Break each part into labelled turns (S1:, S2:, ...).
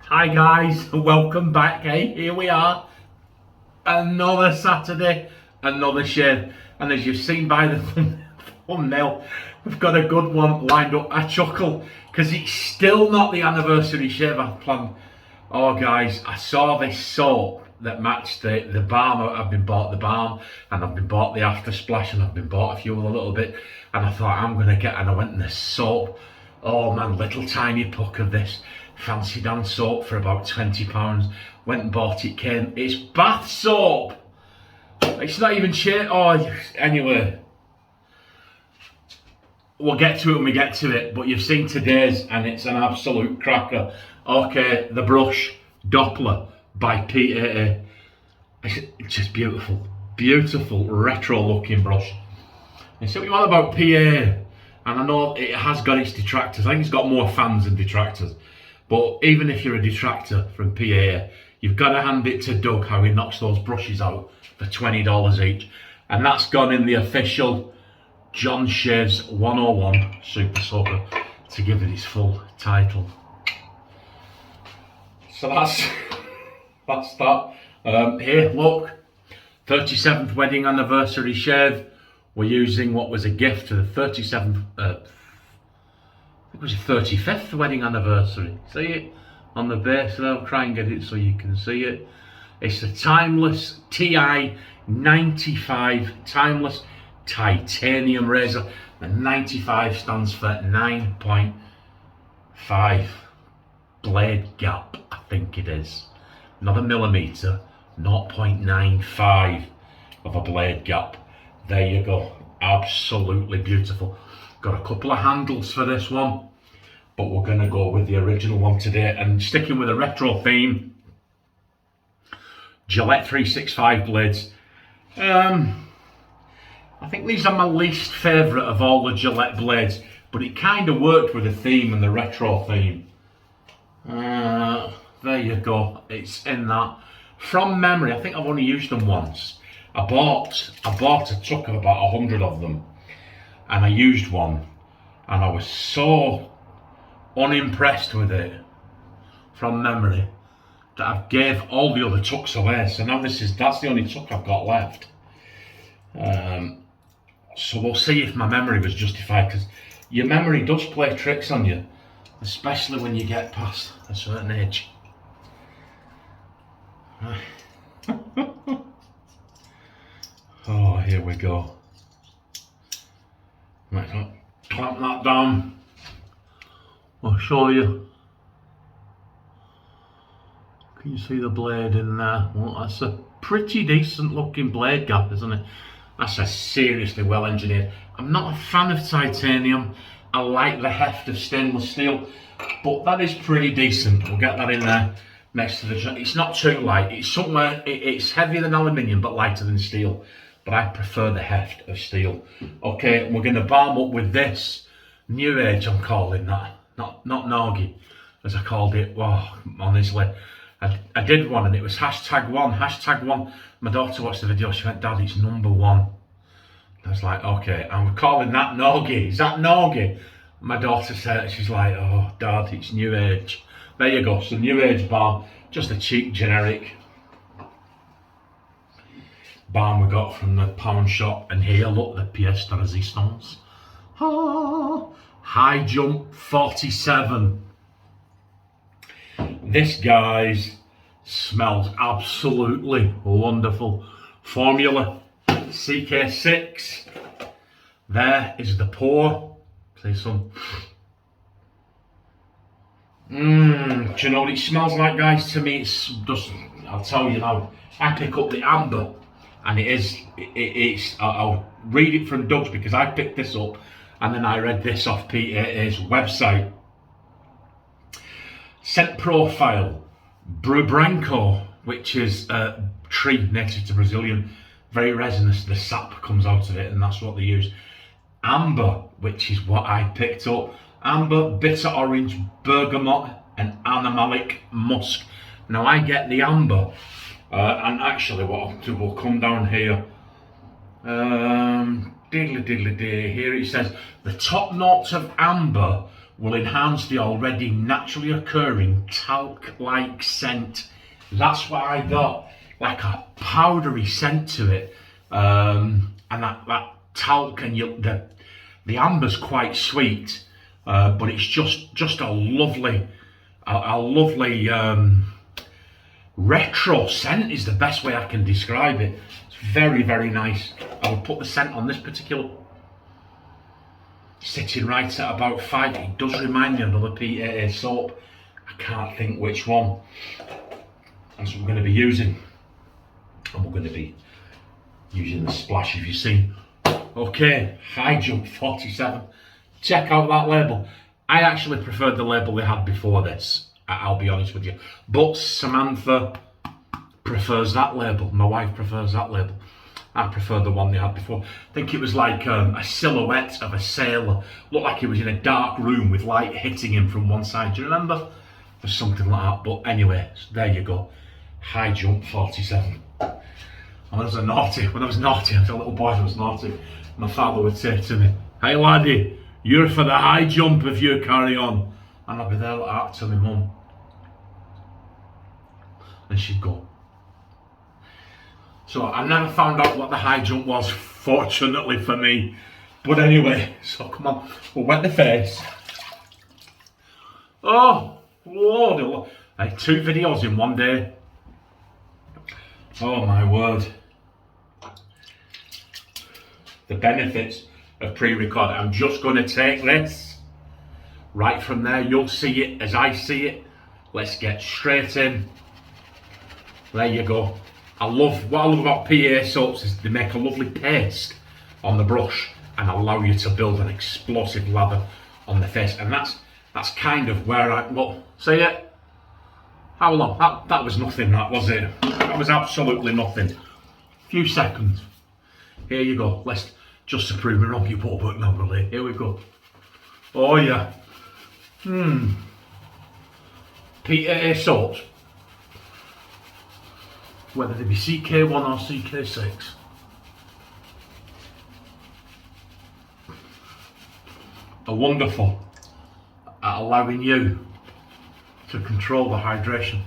S1: Hi guys, welcome back. Hey, here we are. Another Saturday, another shave. And as you've seen by the thumbnail, we've got a good one lined up. I chuckle because it's still not the anniversary shave I've planned. Oh guys, I saw this soap that matched the balm. I've been bought the balm and I've been bought the after splash and I've been bought a few a little bit. And I thought I'm going to get, and I went in the soap. Oh man, little tiny puck of this fancy dan soap for about £20. Went and bought it, it's bath soap. It's not even shit. Oh, anyway, we'll get to it when we get to it, but you've seen today's and it's an absolute cracker. Okay, the brush, Doppler by ti9.5. It's just beautiful, beautiful retro looking brush. And so what you want about ti9.5, and I know it has got its detractors. I think it's got more fans than detractors. But even if you're a detractor from ti9.5, you've got to hand it to Doug how he knocks those brushes out for $20 each. And that's gone in the official John Shaves 101 Super Soaker to give it its full title. So that's that. Here, look, 37th wedding anniversary shave. We're using what was a gift to the 37th, I think it was the 35th wedding anniversary. See it on the base there? I'll try and get it so you can see it. It's the Timeless ti9.5 Timeless Titanium Razor. And 95 stands for 9.5 blade gap, I think it is. Not a millimetre, 0.95 of a blade gap. There you go, absolutely beautiful. Got a couple of handles for this one, but we're going to go with the original one today. And sticking with a retro theme, Gillette 365 blades. I think these are my least favourite of all the Gillette blades, but it kind of worked with the theme and the retro theme. There you go, it's in that. From memory, I think I've only used them once. I bought a tuck of about 100 of them, and I used one, and I was so unimpressed with it from memory that I gave all the other tucks away. So now that's the only tuck I've got left. So we'll see if my memory was justified, because your memory does play tricks on you, especially when you get past a certain age. Oh, here we go. Right, so clamp that down. I'll show you. Can you see the blade in there? Well, that's a pretty decent looking blade gap, isn't it? That's a seriously well engineered. I'm not a fan of titanium. I like the heft of stainless steel, but that is pretty decent. We'll get that in there next to the. It's not too light. It's somewhere. It's heavier than aluminium, but lighter than steel. But I prefer the heft of steel. Okay, we're going to balm up with this new age, I'm calling that. Not Norgie, as I called it. Oh, honestly. I did one and it was #1. My daughter watched the video, she went, Dad, it's #1. I was like, okay, and we're calling that Norgie. Is that Norgie? My daughter said, she's like, oh, Dad, it's new age. There you go, so new age balm, just a cheap generic balm we got from the pound shop. And here, look, the pièce de résistance. High Jump 47. This, guys, smells absolutely wonderful. Formula CK6. There is the pour. See some. Do you know what it smells like, guys? To me, it's just, I'll tell you now. I pick up the amber, and I'll read it from Doug's, because I picked this up and then I read this off ti9.5's website. Scent profile, Branco, which is a tree native to Brazilian, very resinous, the sap comes out of it, and that's what they use. Amber, which is what I picked up. Amber, bitter orange, bergamot, and animalic musk. Now I get the amber, and actually what I'll do, we'll come down here. Here it says, the top notes of amber will enhance the already naturally occurring talc-like scent. That's what I got, like a powdery scent to it, and that talc, and the amber's quite sweet, but it's just a lovely retro scent is the best way I can describe it. It's very, very nice. I would put the scent on this particular, sitting right at about 5. It does remind me of another PAA soap. I can't think which one. That's what we're going to be using. And we're going to be using the Splash, if you've seen. Okay, High Jump 47. Check out that label. I actually preferred the label they had before this, I'll be honest with you. But Samantha prefers that label. My wife prefers that label. I prefer the one they had before. I think it was like a silhouette of a sailor. Looked like he was in a dark room with light hitting him from one side. Do you remember? There's something like that. But anyway, there you go. High Jump 47. And when I was naughty, I was a little boy, I was naughty. My father would say to me, "Hey laddie, you're for the high jump if you carry on." And I'd be there like that to my mum. And she'd go. So I never found out what the high jump was, fortunately for me. But anyway, so come on, we'll wet the face. Oh, Lord, I had 2 videos in one day. Oh my word. The benefits of pre-recording. I'm just going to take this right from there. You'll see it as I see it. Let's get straight in. There you go. What I love about PA soaps is they make a lovely paste on the brush and allow you to build an explosive lather on the face. And that's kind of where look, see it? How long? That was nothing, that was it? That was absolutely nothing. Few seconds. Here you go. Let's just to prove me wrong, you put a button on the. Here we go. Oh yeah. PAA soaps, whether they be CK1 or CK6, are wonderful at allowing you to control the hydration.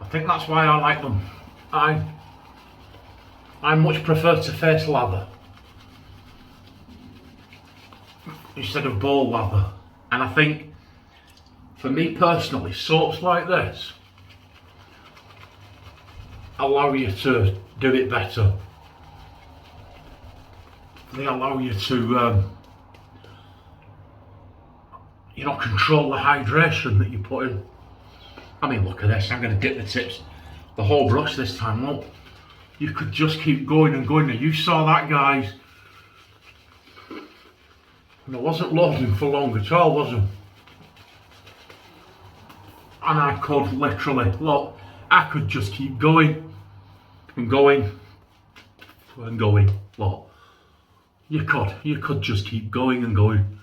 S1: I think that's why I like them. I much prefer to face lather instead of bowl lather. And I think, for me personally, soaps like this allow you to do it better. They allow you to, control the hydration that you put in. I mean, look at this. I'm going to dip the tips, the whole brush this time. Look, you could just keep going and going. Now, you saw that, guys. And I wasn't loading for long at all, was I? And I could literally, look, I could just keep going and going and going. Look, you could just keep going and going.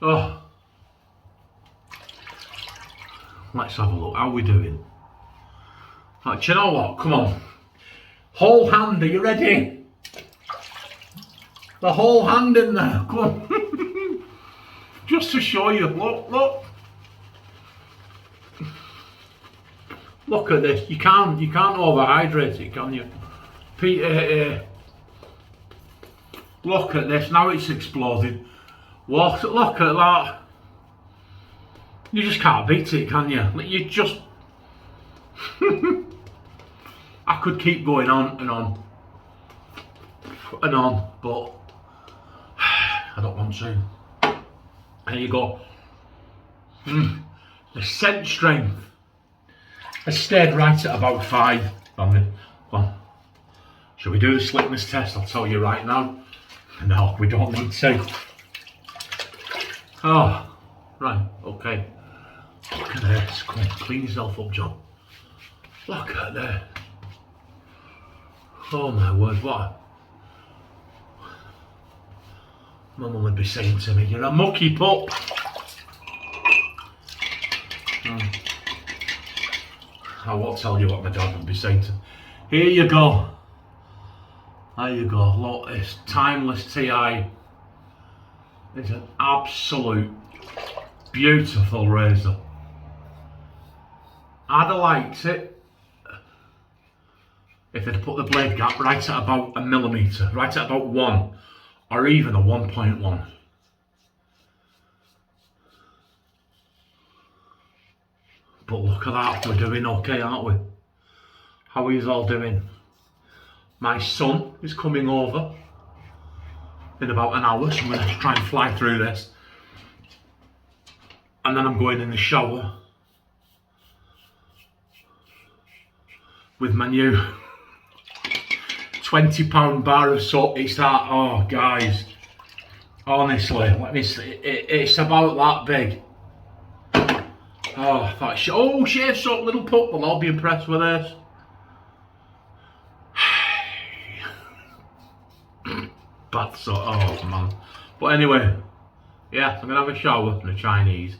S1: Oh, let's have a look. How are we doing? Right, do you know what? Come on, whole hand. Are you ready? The whole hand in there. Come on. Just to show you. Look. Look at this. You can't overhydrate it, can you? PAA. Look at this. Now it's exploded. Look at that. You just can't beat it, can you? You just. I could keep going on and on and on, but I don't want to. There you go. The scent strength has stayed right at about 5. Come on. Shall we do the slickness test? I'll tell you right now. No, we don't need to. Oh, right, okay. Look at this. Come on, clean yourself up, John. Look at this. Oh my word, what? My mum would be saying to me, "You're a mucky pup." I won't tell you what my dad would be saying to me. Here you go. There you go. Look, it's Timeless TI It's an absolute beautiful razor. I'd have liked it if they'd put the blade gap right at about 1 millimetre, right at about 1, or even a 1.1. But look at that, we're doing okay, aren't we? How are you all doing? My son is coming over in about an hour, so I'm going to try and fly through this. And then I'm going in the shower with my new £20 bar of soap. It's that, oh guys, honestly, let me see, it's about that big. Oh, I thought, oh, shave soap, little pup, they'll all be impressed with this. Bath soap, oh man. But anyway, yeah, I'm gonna have a shower and a Chinese.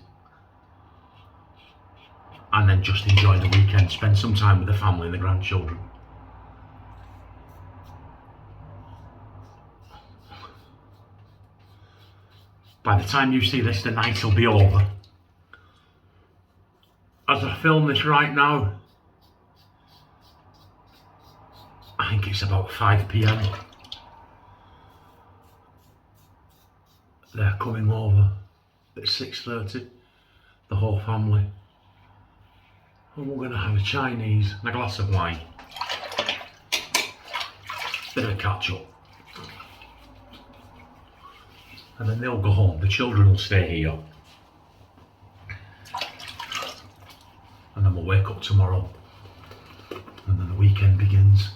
S1: And then just enjoy the weekend, spend some time with the family and the grandchildren. By the time you see this, the night will be over. As I film this right now, I think it's about 5 PM. They're coming over at 6:30, the whole family. And we're going to have a Chinese and a glass of wine. Bit of a catch up. And then they'll go home, the children will stay here. And then we'll wake up tomorrow. And then the weekend begins.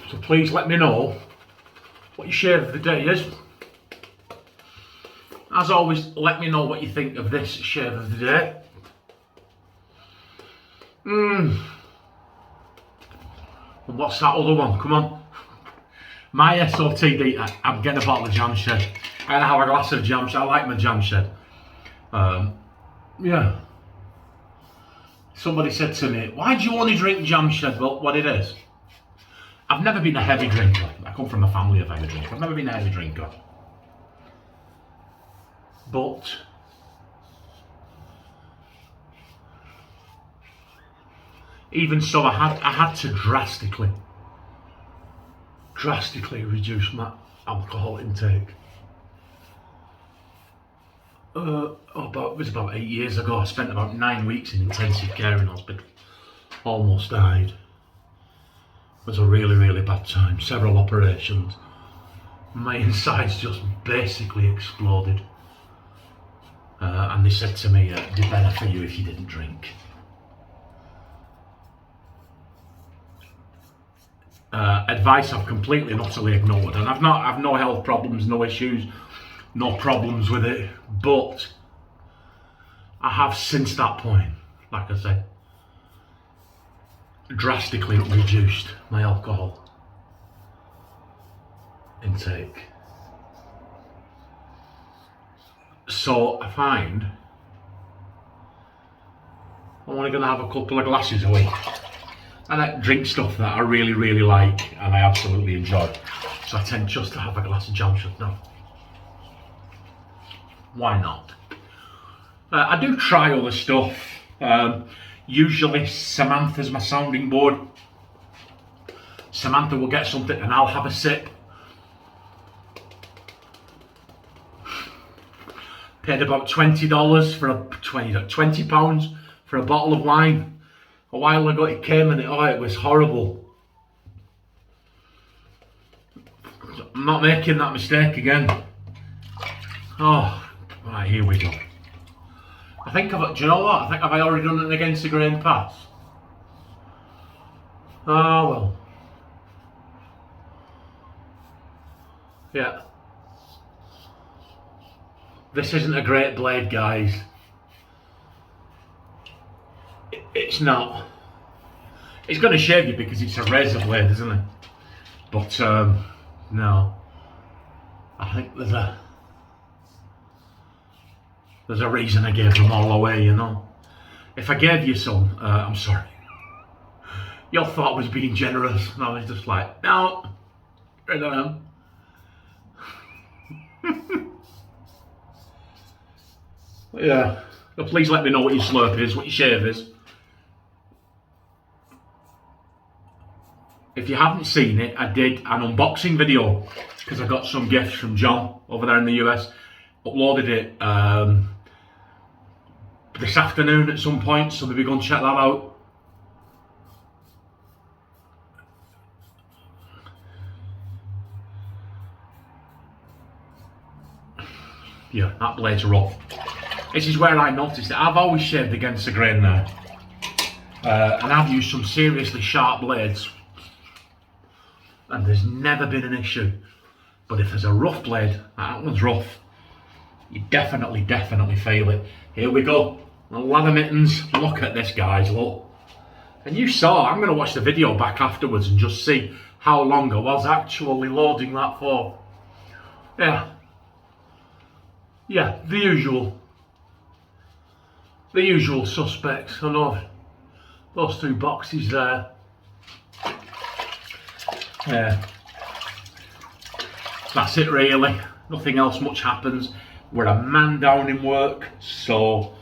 S1: So please let me know what your shave of the day is. As always, let me know what you think of this shave of the day. And what's that other one? Come on. My SOTD, I'm getting a bottle of jam shed. And I have a glass of jam shed. I like my jam shed. Yeah. Somebody said to me, why do you only drink jam shed? Well, what it is, I've never been a heavy drinker. I come from a family of heavy drinkers. I've never been a heavy drinker. But even so, I had to drastically reduce my alcohol intake. It was about 8 years ago. I spent about 9 weeks in intensive care in hospital. Almost died. It was a really, really bad time. Several operations. My insides just basically exploded. And they said to me, it'd be better for you if you didn't drink. Advice I've completely and utterly ignored, and I've no health problems, no issues, no problems with it, but I have since that point, like I said, drastically reduced my alcohol intake. So I find I'm only going to have a couple of glasses a week. And I drink stuff that I really, really like and I absolutely enjoy. So I tend just to have a glass of jam shed now. Why not? I do try other stuff. Usually Samantha's my sounding board. Samantha will get something and I'll have a sip. Paid about $20 for £20 for a bottle of wine. A while ago it came and it was horrible. I'm not making that mistake again. Oh, right, here we go. I think do you know what? I think have I already done an against the grain pass? Oh well. Yeah. This isn't a great blade, guys. It's not. It's going to shave you because it's a razor blade, isn't it? But no. I think there's a reason I gave them all away, you know. If I gave you some, I'm sorry. Your thought was being generous, and I was just like, no, I don't know. Yeah. So please let me know what your slurp is, what your shave is. If you haven't seen it, I did an unboxing video because I got some gifts from John over there in the US. Uploaded it this afternoon at some point, so maybe go and check that out. Yeah, that blade's rough. This is where I noticed it. I've always shaved against the grain there. And I've used some seriously sharp blades. And there's never been an issue. But if there's a rough blade, that one's rough, you definitely feel it. Here we go. The leather mittens. Look at this, guys, look. And you saw, I'm going to watch the video back afterwards and just see how long I was actually loading that for. Yeah. Yeah, the usual. The usual suspects. I know those two boxes there. Yeah. That's it really. Nothing else much happens. We're a man down in work, so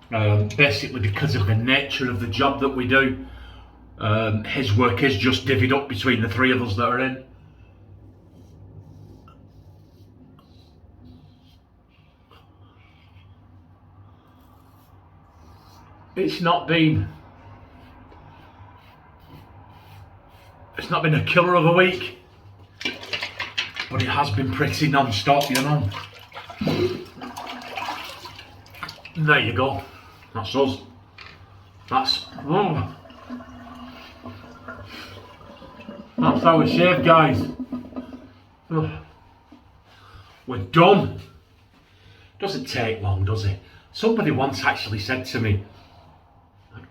S1: basically because of the nature of the job that we do, his work is just divvied up between the three of us that are in. It's not been a killer of a week, but it has been pretty non-stop, you know. There you go. That's us. That's how we shave, guys. We're done. Doesn't take long, does it? Somebody once actually said to me,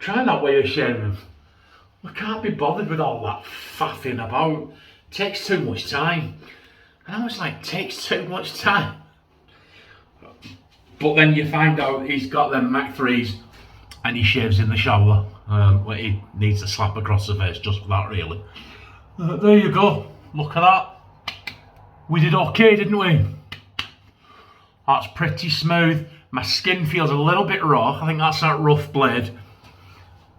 S1: try that way of shaving. I can't be bothered with all that faffing about. Takes too much time. And I was like, takes too much time. But then you find out he's got them Mach 3s and he shaves in the shower. Where he needs to slap across the face just for that, really. There you go. Look at that. We did okay, didn't we? That's pretty smooth. My skin feels a little bit raw. I think that's that rough blade.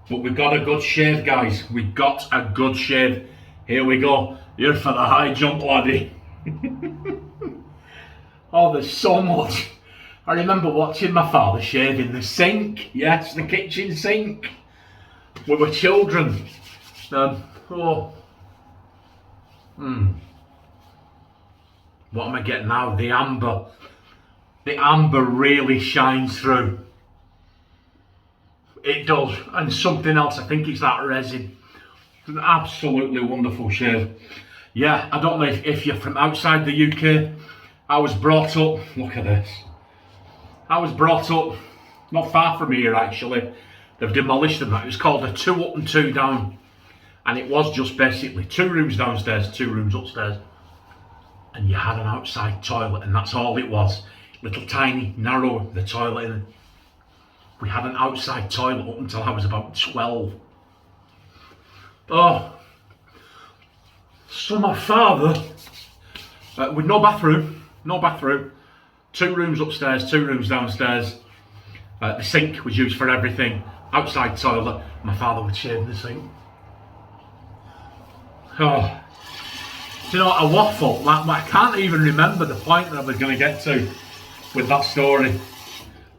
S1: But we've got a good shave, guys. We've got a good shave. Here we go. You're for the high jump, laddie. Oh, there's so much. I remember watching my father shave in the sink. Yes, the kitchen sink. We were children. What am I getting now? The amber. The amber really shines through. It does. And something else, I think it's that resin. It's an absolutely wonderful shave. Yeah, I don't know if you're from outside the UK. I was brought up, look at this. I was brought up not far from here actually. They've demolished them. It was called a 2 up and 2 down. And it was just basically 2 rooms downstairs, 2 rooms upstairs. And you had an outside toilet and that's all it was. Little tiny, narrow, the toilet in it. We had an outside toilet up until I was about 12. Oh. So my father, with no bathroom, 2 rooms upstairs, 2 rooms downstairs. The sink was used for everything. Outside toilet, my father would shave in the sink. Oh. Do you know what, a waffle? Like, I can't even remember the point that I was going to get to with that story.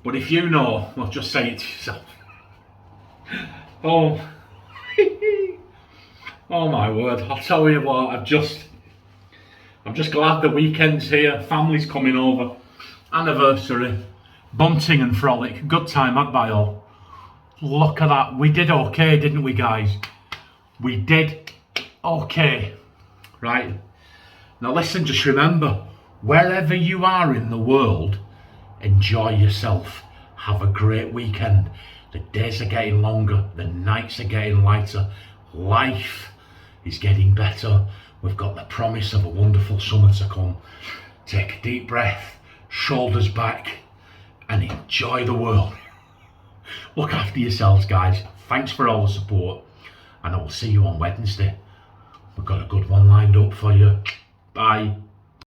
S1: But if you know, well, just say it to yourself. Oh. Oh my word, I'll tell you what, I'm just glad the weekend's here, family's coming over, anniversary, bunting and frolic, good time had by all. Look at that, we did okay, didn't we, guys? We did okay, right? Now listen, just remember, wherever you are in the world, enjoy yourself, have a great weekend. The days are getting longer, the nights are getting lighter, life is getting better. We've got the promise of a wonderful summer to come. Take a deep breath, shoulders back, and enjoy the world. Look after yourselves, guys. Thanks for all the support, and I will see you on Wednesday. We've got a good one lined up for you. Bye.